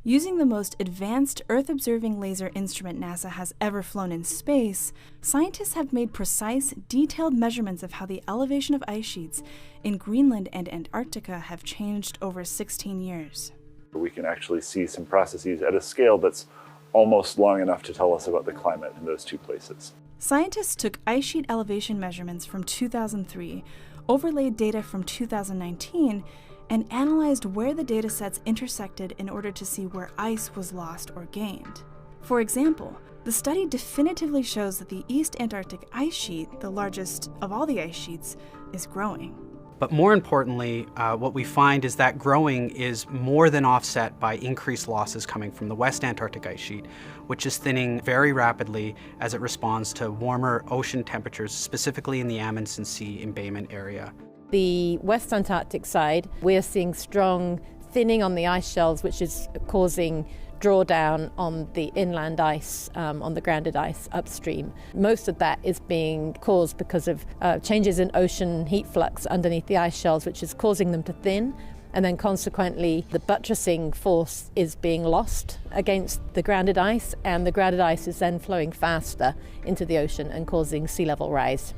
Using the most advanced Earth-observing laser instrument NASA has ever flown in space, scientists have made precise, detailed measurements of how the elevation of ice sheets in Greenland and Antarctica have changed over 16 years. We can actually see some processes at a scale that's almost long enough to tell us about the climate in those two places. Scientists took ice sheet elevation measurements from 2003, overlaid data from 2019, and analyzed where the datasets intersected in order to see where ice was lost or gained. For example, the study definitively shows that the East Antarctic ice sheet, the largest of all the ice sheets, is growing. But more importantly, what we find is that growing is more than offset by increased losses coming from the West Antarctic ice sheet, which is thinning very rapidly as it responds to warmer ocean temperatures, specifically in the Amundsen Sea embayment area. The West Antarctic side, we're seeing strong thinning on the ice shelves, which is causing drawdown on the inland ice, on the grounded ice upstream. Most of that is being caused because of changes in ocean heat flux underneath the ice shelves, which is causing them to thin. And then consequently, the buttressing force is being lost against the grounded ice, and the grounded ice is then flowing faster into the ocean and causing sea level rise.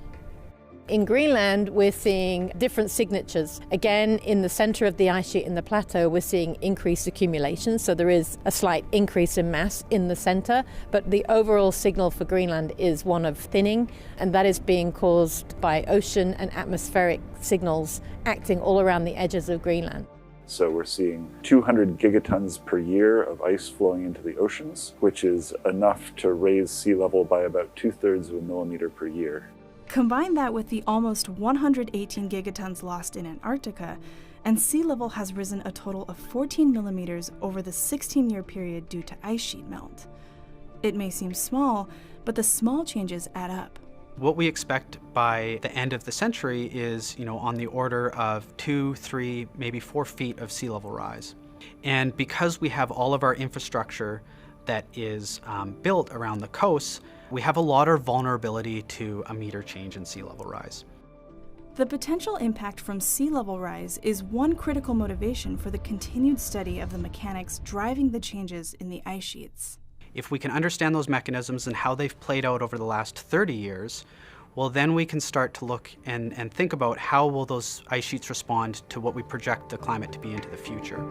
In Greenland, we're seeing different signatures. Again, in the center of the ice sheet in the plateau, we're seeing increased accumulation, so there is a slight increase in mass in the center, but the overall signal for Greenland is one of thinning, and that is being caused by ocean and atmospheric signals acting all around the edges of Greenland. So we're seeing 200 gigatons per year of ice flowing into the oceans, which is enough to raise sea level by about 2/3 of a millimeter per year. Combine that with the almost 118 gigatons lost in Antarctica, and sea level has risen a total of 14 millimeters over the 16-year period due to ice sheet melt. It may seem small, but the small changes add up. What we expect by the end of the century is, on the order of 2, 3, maybe 4 feet of sea level rise. And because we have all of our infrastructure that is built around the coasts, we have a lot of vulnerability to a meter change in sea level rise. The potential impact from sea level rise is one critical motivation for the continued study of the mechanics driving the changes in the ice sheets. If we can understand those mechanisms and how they've played out over the last 30 years, well, then we can start to look and think about how will those ice sheets respond to what we project the climate to be into the future.